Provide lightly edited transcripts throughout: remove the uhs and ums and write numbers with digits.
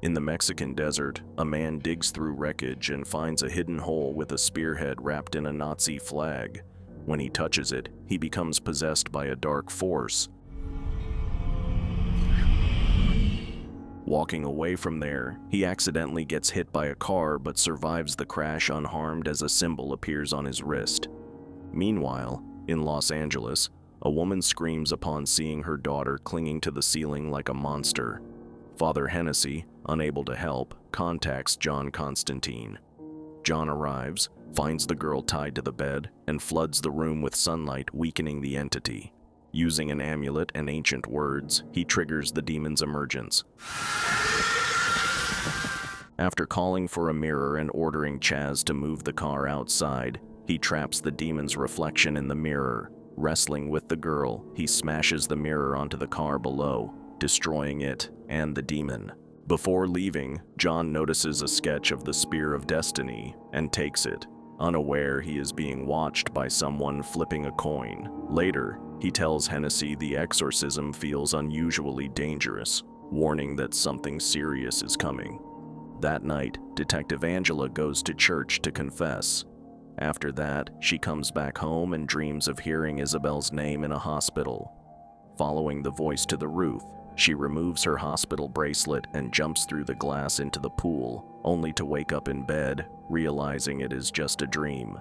In the Mexican desert, a man digs through wreckage and finds a hidden hole with a spearhead wrapped in a Nazi flag. When he touches it, he becomes possessed by a dark force. Walking away from there, he accidentally gets hit by a car but survives the crash unharmed as a symbol appears on his wrist. Meanwhile, in Los Angeles, a woman screams upon seeing her daughter clinging to the ceiling like a monster. Father Hennessy, unable to help, contacts John Constantine. John arrives, finds the girl tied to the bed, and floods the room with sunlight, weakening the entity. Using an amulet and ancient words, he triggers the demon's emergence. After calling for a mirror and ordering Chaz to move the car outside, he traps the demon's reflection in the mirror. Wrestling with the girl, he smashes the mirror onto the car below, destroying it and the demon. Before leaving, John notices a sketch of the Spear of Destiny and takes it, unaware he is being watched by someone flipping a coin. Later, he tells Hennessy the exorcism feels unusually dangerous, warning that something serious is coming. That night, Detective Angela goes to church to confess. After that, she comes back home and dreams of hearing Isabelle's name in a hospital. Following the voice to the roof, she removes her hospital bracelet and jumps through the glass into the pool, only to wake up in bed, realizing it is just a dream.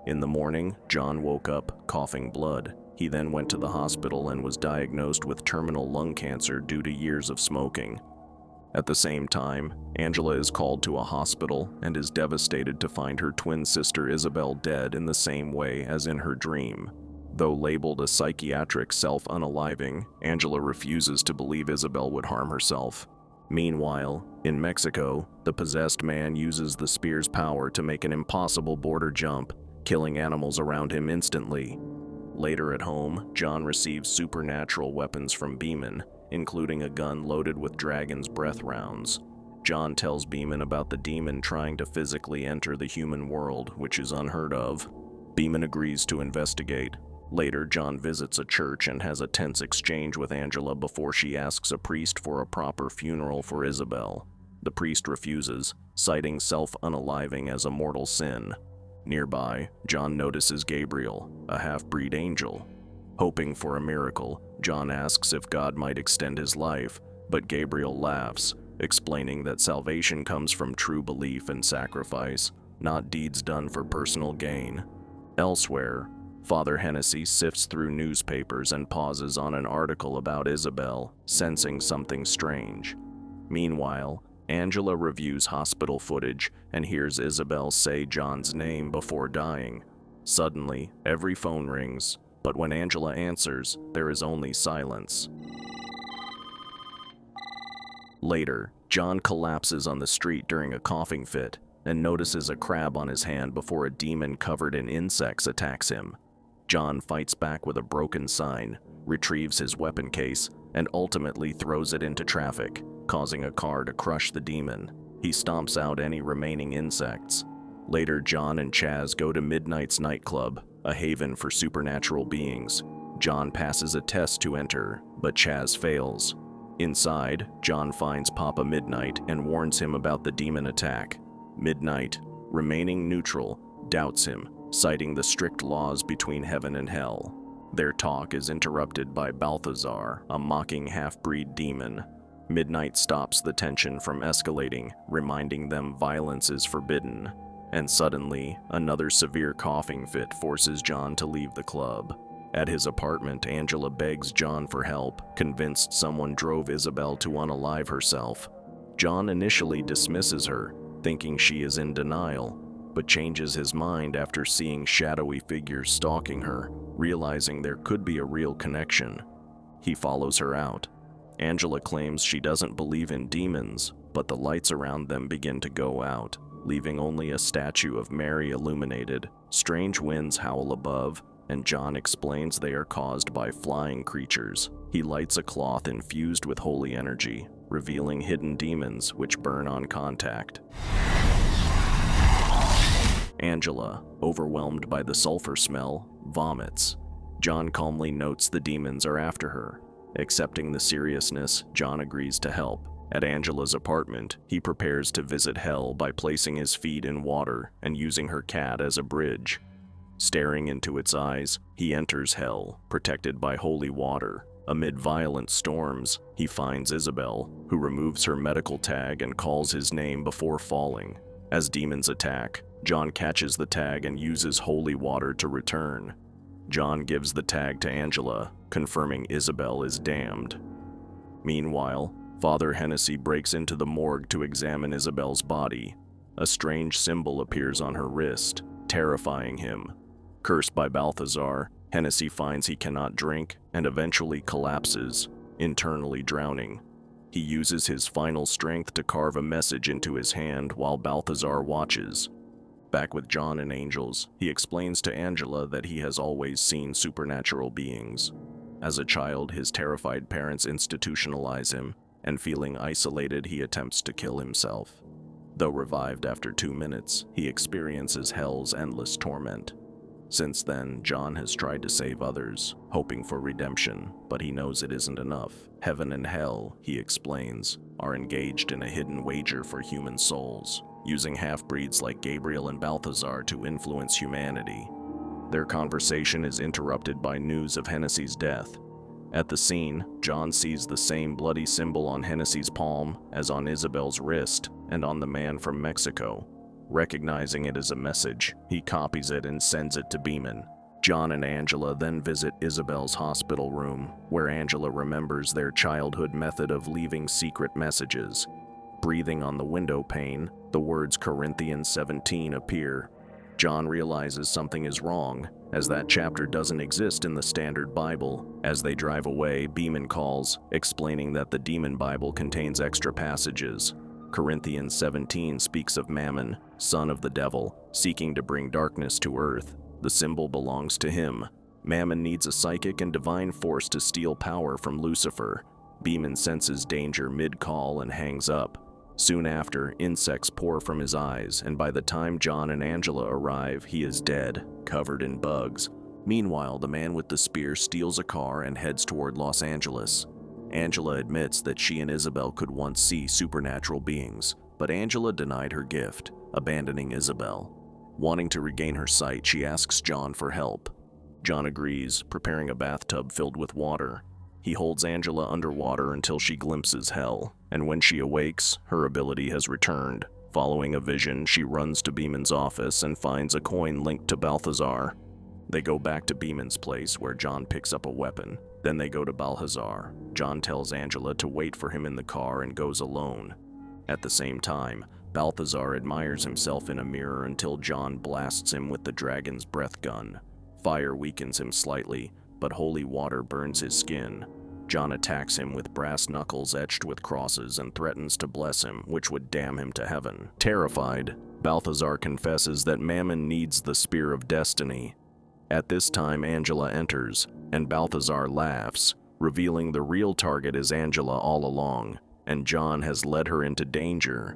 In the morning, John woke up, coughing blood. He then went to the hospital and was diagnosed with terminal lung cancer due to years of smoking. At the same time, Angela is called to a hospital and is devastated to find her twin sister Isabelle dead in the same way as in her dream. Though labeled a psychiatric self-unaliving, Angela refuses to believe Isabelle would harm herself. Meanwhile, in Mexico, the possessed man uses the spear's power to make an impossible border jump, killing animals around him instantly. Later at home, John receives supernatural weapons from Beeman, including a gun loaded with dragon's breath rounds. John tells Beeman about the demon trying to physically enter the human world, which is unheard of. Beeman agrees to investigate. Later, John visits a church and has a tense exchange with Angela before she asks a priest for a proper funeral for Isabelle. The priest refuses, citing self-unaliving as a mortal sin. Nearby, John notices Gabriel, a half-breed angel. Hoping for a miracle, John asks if God might extend his life, but Gabriel laughs, explaining that salvation comes from true belief and sacrifice, not deeds done for personal gain. Elsewhere, Father Hennessy sifts through newspapers and pauses on an article about Isabelle, sensing something strange. Meanwhile, Angela reviews hospital footage and hears Isabelle say John's name before dying. Suddenly, every phone rings, but when Angela answers, there is only silence. Later, John collapses on the street during a coughing fit and notices a crab on his hand before a demon covered in insects attacks him. John fights back with a broken sign, retrieves his weapon case, and ultimately throws it into traffic, causing a car to crush the demon. He stomps out any remaining insects. Later, John and Chaz go to Midnight's nightclub, a haven for supernatural beings. John passes a test to enter, but Chaz fails. Inside, John finds Papa Midnight and warns him about the demon attack. Midnight, remaining neutral, doubts him, citing the strict laws between heaven and hell. Their talk is interrupted by Balthazar, a mocking half-breed demon. Midnight stops the tension from escalating, reminding them violence is forbidden. And suddenly, another severe coughing fit forces John to leave the club. At his apartment, Angela begs John for help, convinced someone drove Isabelle to unalive herself. John initially dismisses her, thinking she is in denial, but changes his mind after seeing shadowy figures stalking her, realizing there could be a real connection. He follows her out. Angela claims she doesn't believe in demons, but the lights around them begin to go out, leaving only a statue of Mary illuminated. Strange winds howl above, and John explains they are caused by flying creatures. He lights a cloth infused with holy energy, revealing hidden demons which burn on contact. Angela, overwhelmed by the sulfur smell, vomits. John calmly notes the demons are after her. Accepting the seriousness, John agrees to help, At Angela's apartment, he prepares to visit hell by placing his feet in water and using her cat as a bridge. Staring into its eyes, he enters hell, protected by holy water. Amid violent storms, he finds Isabelle, who removes her medical tag and calls his name before falling. As demons attack, John catches the tag and uses holy water to return. John gives the tag to Angela, confirming Isabelle is damned. Meanwhile, Father Hennessy breaks into the morgue to examine Isabelle's body. A strange symbol appears on her wrist, terrifying him. Cursed by Balthazar, Hennessy finds he cannot drink and eventually collapses, internally drowning. He uses his final strength to carve a message into his hand while Balthazar watches. Back with John and angels, he explains to Angela that he has always seen supernatural beings. As a child, his terrified parents institutionalize him, and feeling isolated, he attempts to kill himself. Though revived after 2 minutes, he experiences hell's endless torment. Since then, John has tried to save others, hoping for redemption, but he knows it isn't enough. Heaven and hell, he explains, are engaged in a hidden wager for human souls, using half-breeds like Gabriel and Balthazar to influence humanity. Their conversation is interrupted by news of Hennessy's death. At the scene, John sees the same bloody symbol on Hennessy's palm as on Isabelle's wrist and on the man from Mexico. Recognizing it as a message, he copies it and sends it to Beeman. John and Angela then visit Isabelle's hospital room, where Angela remembers their childhood method of leaving secret messages. Breathing on the window pane, the words Corinthians 17 appear. John realizes something is wrong, as that chapter doesn't exist in the Standard Bible. As they drive away, Beeman calls, explaining that the Demon Bible contains extra passages. Corinthians 17 speaks of Mammon, son of the devil, seeking to bring darkness to earth. The symbol belongs to him. Mammon needs a psychic and divine force to steal power from Lucifer. Beeman senses danger mid-call and hangs up. Soon after, insects pour from his eyes, and by the time John and Angela arrive, he is dead, covered in bugs. Meanwhile, the man with the spear steals a car and heads toward Los Angeles. Angela admits that she and Isabelle could once see supernatural beings, but Angela denied her gift, abandoning Isabelle. Wanting to regain her sight, she asks John for help. John agrees, preparing a bathtub filled with water. He holds Angela underwater until she glimpses hell, and when she awakes, her ability has returned. Following a vision, she runs to Beeman's office and finds a coin linked to Balthazar. They go back to Beeman's place, where John picks up a weapon. Then they go to Balthazar. John tells Angela to wait for him in the car and goes alone. At the same time, Balthazar admires himself in a mirror until John blasts him with the dragon's breath gun. Fire weakens him slightly, but holy water burns his skin. John attacks him with brass knuckles etched with crosses and threatens to bless him, which would damn him to heaven. Terrified, Balthazar confesses that Mammon needs the Spear of Destiny. At this time, Angela enters, and Balthazar laughs, revealing the real target is Angela all along, and John has led her into danger.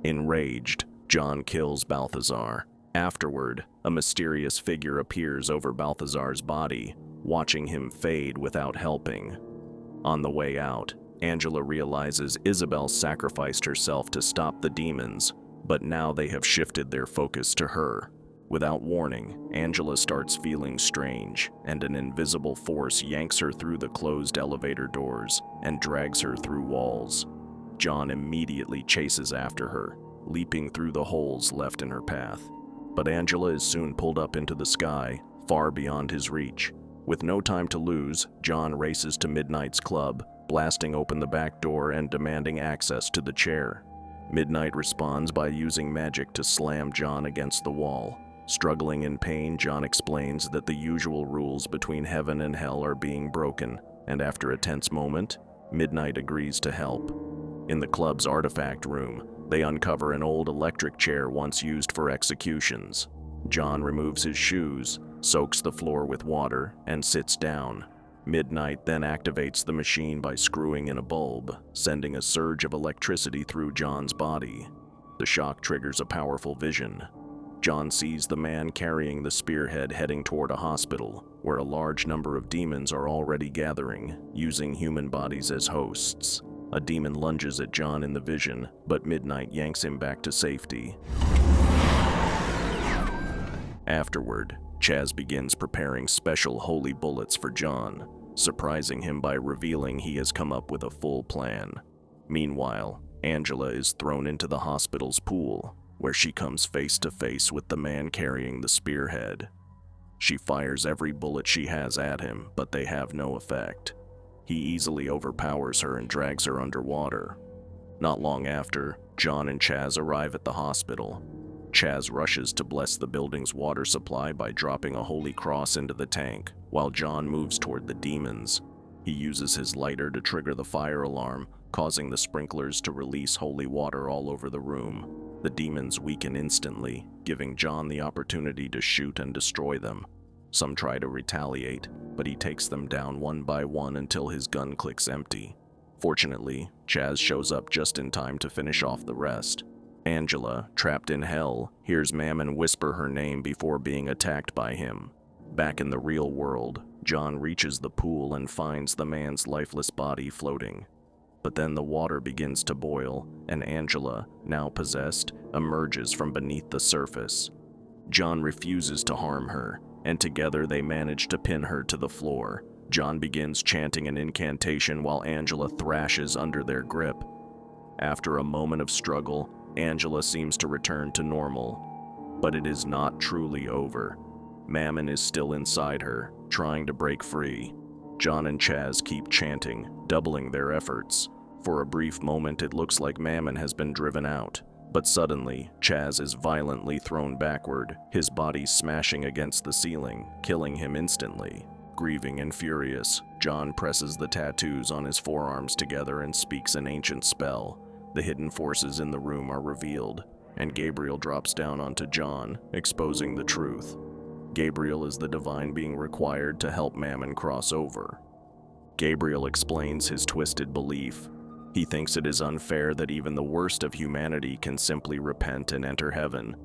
Enraged, John kills Balthazar. Afterward, a mysterious figure appears over Balthazar's body, watching him fade without helping. On the way out, Angela realizes Isabelle sacrificed herself to stop the demons, but now they have shifted their focus to her. Without warning, Angela starts feeling strange, and an invisible force yanks her through the closed elevator doors and drags her through walls. John immediately chases after her, leaping through the holes left in her path. But Angela is soon pulled up into the sky, far beyond his reach. With no time to lose, John races to Midnight's club, blasting open the back door and demanding access to the chair. Midnight responds by using magic to slam John against the wall. Struggling in pain, John explains that the usual rules between heaven and hell are being broken, and after a tense moment, Midnight agrees to help. In the club's artifact room, they uncover an old electric chair once used for executions. John removes his shoes, soaks the floor with water, and sits down. Midnight then activates the machine by screwing in a bulb, sending a surge of electricity through John's body. The shock triggers a powerful vision. John sees the man carrying the spearhead heading toward a hospital, where a large number of demons are already gathering, using human bodies as hosts. A demon lunges at John in the vision, but Midnight yanks him back to safety. Afterward, Chaz begins preparing special holy bullets for John, surprising him by revealing he has come up with a full plan. Meanwhile, Angela is thrown into the hospital's pool, where she comes face to face with the man carrying the spearhead. She fires every bullet she has at him, but they have no effect. He easily overpowers her and drags her underwater. Not long after, John and Chaz arrive at the hospital. Chaz rushes to bless the building's water supply by dropping a holy cross into the tank, while John moves toward the demons. He uses his lighter to trigger the fire alarm, causing the sprinklers to release holy water all over the room. The demons weaken instantly, giving John the opportunity to shoot and destroy them. Some try to retaliate, but he takes them down one by one until his gun clicks empty. Fortunately, Chaz shows up just in time to finish off the rest. Angela, trapped in hell, hears Mammon whisper her name before being attacked by him. Back in the real world, John reaches the pool and finds the man's lifeless body floating. But then the water begins to boil, and Angela, now possessed, emerges from beneath the surface. John refuses to harm her, and together they manage to pin her to the floor. John begins chanting an incantation while Angela thrashes under their grip. After a moment of struggle, Angela seems to return to normal. But it is not truly over. Mammon is still inside her, trying to break free. John and Chaz keep chanting, doubling their efforts. For a brief moment it looks like Mammon has been driven out. But suddenly, Chaz is violently thrown backward, his body smashing against the ceiling, killing him instantly. Grieving and furious, John presses the tattoos on his forearms together and speaks an ancient spell. The hidden forces in the room are revealed, and Gabriel drops down onto John, exposing the truth. Gabriel is the divine being required to help Mammon cross over. Gabriel explains his twisted belief. He thinks it is unfair that even the worst of humanity can simply repent and enter heaven.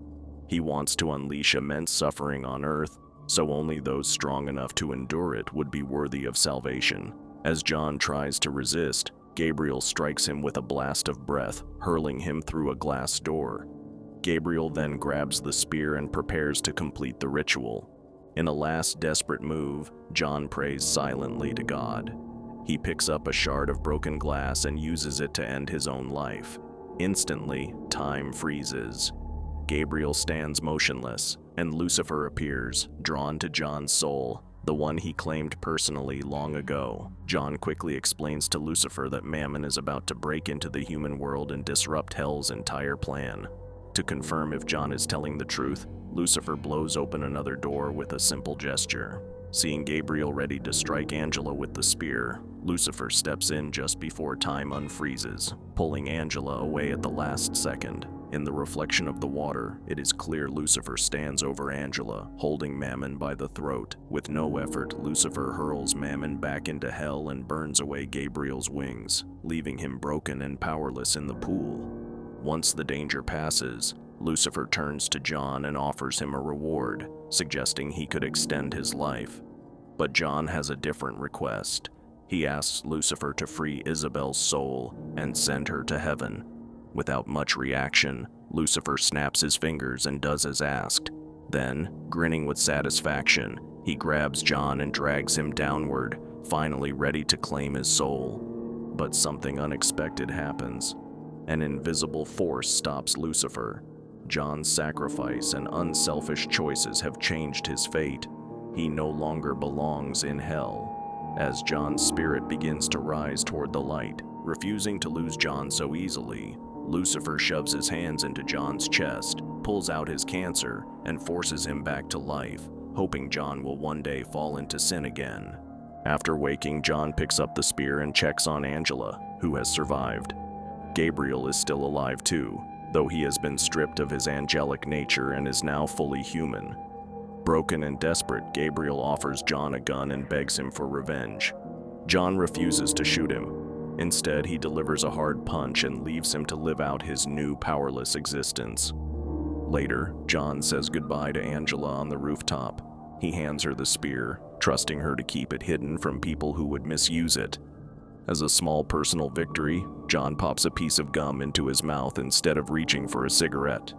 He wants to unleash immense suffering on earth, so only those strong enough to endure it would be worthy of salvation. As John tries to resist, Gabriel strikes him with a blast of breath, hurling him through a glass door. Gabriel then grabs the spear and prepares to complete the ritual. In a last desperate move, John prays silently to God. He picks up a shard of broken glass and uses it to end his own life. Instantly, time freezes. Gabriel stands motionless, and Lucifer appears, drawn to John's soul, the one he claimed personally long ago. John quickly explains to Lucifer that Mammon is about to break into the human world and disrupt Hell's entire plan. To confirm if John is telling the truth, Lucifer blows open another door with a simple gesture. Seeing Gabriel ready to strike Angela with the spear, Lucifer steps in just before time unfreezes, pulling Angela away at the last second. In the reflection of the water, it is clear Lucifer stands over Angela, holding Mammon by the throat. With no effort, Lucifer hurls Mammon back into hell and burns away Gabriel's wings, leaving him broken and powerless in the pool. Once the danger passes, Lucifer turns to John and offers him a reward, suggesting he could extend his life. But John has a different request. He asks Lucifer to free Isabelle's soul and send her to heaven. Without much reaction, Lucifer snaps his fingers and does as asked. Then, grinning with satisfaction, he grabs John and drags him downward, finally ready to claim his soul. But something unexpected happens. An invisible force stops Lucifer. John's sacrifice and unselfish choices have changed his fate. He no longer belongs in hell. As John's spirit begins to rise toward the light, refusing to lose John so easily, Lucifer shoves his hands into John's chest, pulls out his cancer, and forces him back to life, hoping John will one day fall into sin again. After waking, John picks up the spear and checks on Angela, who has survived. Gabriel is still alive too, though he has been stripped of his angelic nature and is now fully human. Broken and desperate, Gabriel offers John a gun and begs him for revenge. John refuses to shoot him. Instead, he delivers a hard punch and leaves him to live out his new powerless existence. Later, John says goodbye to Angela on the rooftop. He hands her the spear, trusting her to keep it hidden from people who would misuse it. As a small personal victory, John pops a piece of gum into his mouth instead of reaching for a cigarette.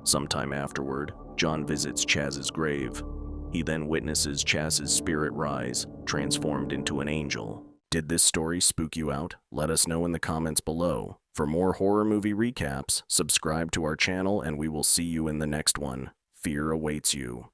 Sometime afterward, John visits Chaz's grave. He then witnesses Chaz's spirit rise, transformed into an angel. Did this story spook you out? Let us know in the comments below. For more horror movie recaps, subscribe to our channel and we will see you in the next one. Fear awaits you.